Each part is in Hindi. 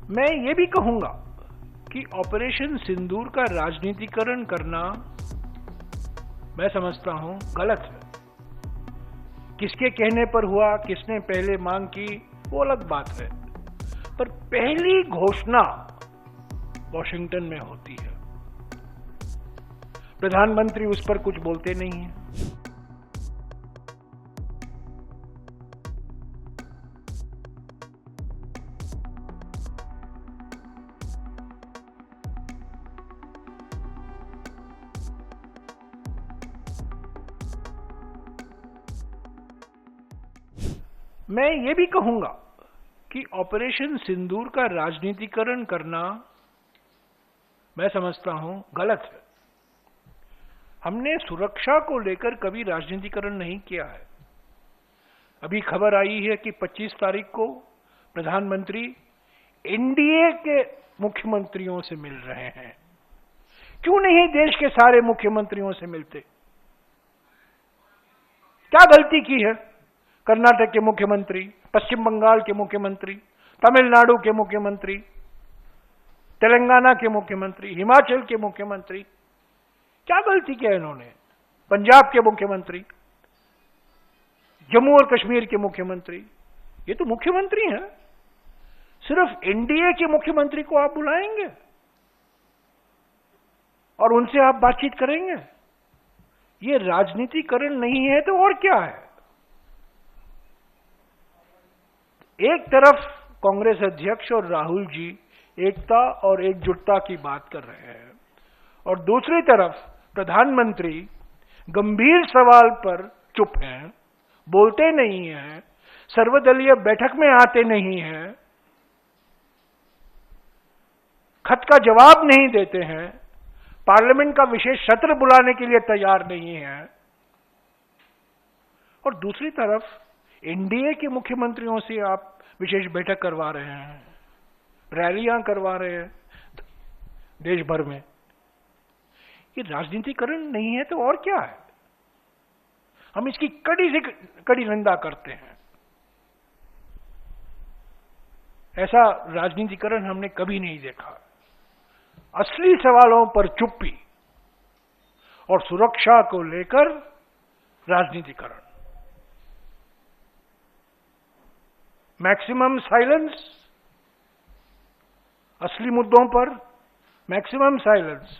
मैं ये भी कहूंगा कि ऑपरेशन सिंदूर का राजनीतिकरण करना मैं समझता हूं गलत है। किसके कहने पर हुआ, किसने पहले मांग की, वो अलग बात है, पर पहली घोषणा वॉशिंगटन में होती है। प्रधानमंत्री उस पर कुछ बोलते नहीं हैं। मैं ये भी कहूंगा कि ऑपरेशन सिंदूर का राजनीतिकरण करना मैं समझता हूं गलत है। हमने सुरक्षा को लेकर कभी राजनीतिकरण नहीं किया है। अभी खबर आई है कि 25 तारीख को प्रधानमंत्री एनडीए के मुख्यमंत्रियों से मिल रहे हैं। क्यों नहीं देश के सारे मुख्यमंत्रियों से मिलते? क्या गलती की है? कर्नाटक के मुख्यमंत्री, पश्चिम बंगाल के मुख्यमंत्री, तमिलनाडु के मुख्यमंत्री, तेलंगाना के मुख्यमंत्री, हिमाचल के मुख्यमंत्री, क्या गलती किया इन्होंने? पंजाब के मुख्यमंत्री, जम्मू और कश्मीर के मुख्यमंत्री, ये तो मुख्यमंत्री हैं। सिर्फ एनडीए के मुख्यमंत्री को आप बुलाएंगे और उनसे आप बातचीत करेंगे? ये राजनीतिकरण नहीं है तो और क्या है? एक तरफ कांग्रेस अध्यक्ष और राहुल जी एकता और एकजुटता की बात कर रहे हैं और दूसरी तरफ प्रधानमंत्री गंभीर सवाल पर चुप हैं, बोलते नहीं हैं, सर्वदलीय बैठक में आते नहीं हैं, खत का जवाब नहीं देते हैं, पार्लियामेंट का विशेष सत्र बुलाने के लिए तैयार नहीं है, और दूसरी तरफ एनडीए के मुख्यमंत्रियों से आप विशेष बैठक करवा रहे हैं, रैलियां करवा रहे हैं देश भर में। ये राजनीतिकरण नहीं है तो और क्या है? हम इसकी कड़ी से कड़ी निंदा करते हैं। ऐसा राजनीतिकरण हमने कभी नहीं देखा। असली सवालों पर चुप्पी और सुरक्षा को लेकर राजनीतिकरण, मैक्सिमम साइलेंस, असली मुद्दों पर मैक्सिमम साइलेंस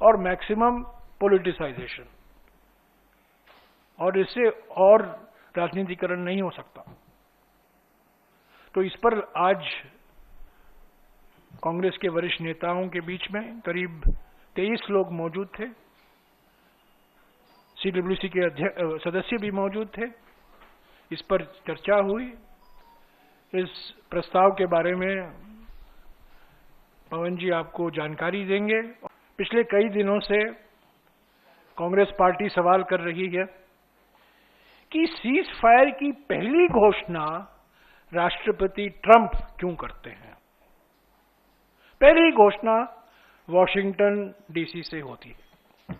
और मैक्सिमम पॉलिटिसाइजेशन, और इससे और राजनीतिकरण नहीं हो सकता। तो इस पर आज कांग्रेस के वरिष्ठ नेताओं के बीच में करीब 23 लोग मौजूद थे। सीडब्ल्यूसी के सदस्य भी मौजूद थे। इस पर चर्चा हुई। इस प्रस्ताव के बारे में पवन जी आपको जानकारी देंगे। पिछले कई दिनों से कांग्रेस पार्टी सवाल कर रही है कि सीज फायर की पहली घोषणा राष्ट्रपति ट्रंप क्यों करते हैं? पहली घोषणा वॉशिंगटन डीसी से होती है।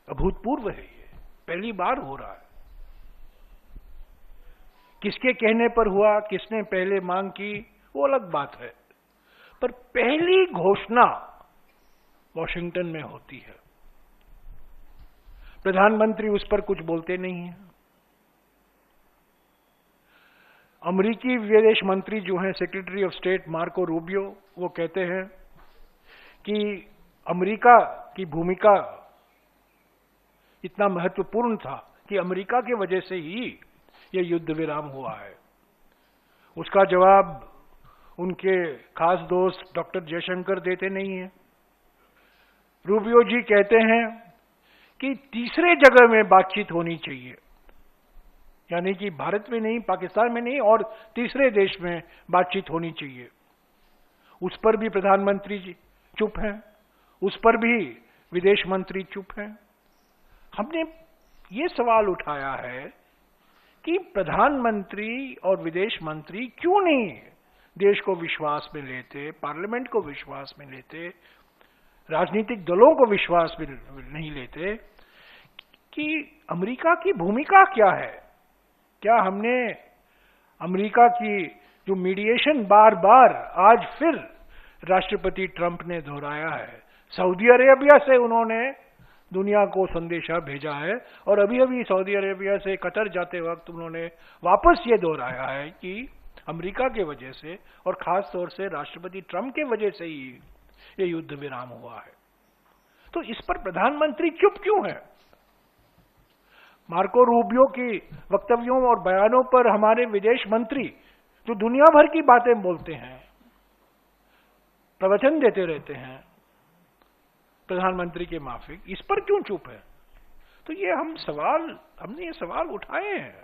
अभूतपूर्व है, ये पहली बार हो रहा है। किसके कहने पर हुआ, किसने पहले मांग की, वो अलग बात है, पर पहली घोषणा वॉशिंगटन में होती है। प्रधानमंत्री उस पर कुछ बोलते नहीं हैं। अमेरिकी विदेश मंत्री जो हैं, secretary of state Marco Rubio, वो कहते हैं कि अमेरिका की भूमिका इतना महत्वपूर्ण था कि अमेरिका की वजह से ही यह युद्ध विराम हुआ है। उसका जवाब उनके खास दोस्त डॉक्टर जयशंकर देते नहीं हैं। रूबियो जी कहते हैं कि तीसरे जगह में बातचीत होनी चाहिए, यानी कि भारत में नहीं, पाकिस्तान में नहीं, और तीसरे देश में बातचीत होनी चाहिए। उस पर भी प्रधानमंत्री जी चुप हैं, उस पर भी विदेश मंत्री चुप हैं। हमने ये सवाल उठाया है कि प्रधानमंत्री और विदेश मंत्री क्यों नहीं देश को विश्वास में लेते, पार्लियामेंट को विश्वास में लेते, राजनीतिक दलों को विश्वास में नहीं लेते कि अमेरिका की भूमिका क्या है। क्या हमने अमेरिका की जो मीडिएशन बार बार आज फिर राष्ट्रपति ट्रंप ने दोहराया है। सऊदी अरेबिया से उन्होंने दुनिया को संदेशा भेजा है और अभी अभी सऊदी अरेबिया से कतर जाते वक्त उन्होंने वापस ये दोहराया है कि अमेरिका के वजह से और खास तौर से राष्ट्रपति ट्रंप के वजह से ही ये युद्ध विराम हुआ है। तो इस पर प्रधानमंत्री चुप क्यों है? मार्को रूबियो की वक्तव्यों और बयानों पर हमारे विदेश मंत्री जो दुनिया भर की बातें बोलते हैं, प्रवचन देते रहते हैं प्रधानमंत्री के माफिक, इस पर क्यों चुप है? तो ये हमने ये सवाल उठाए हैं।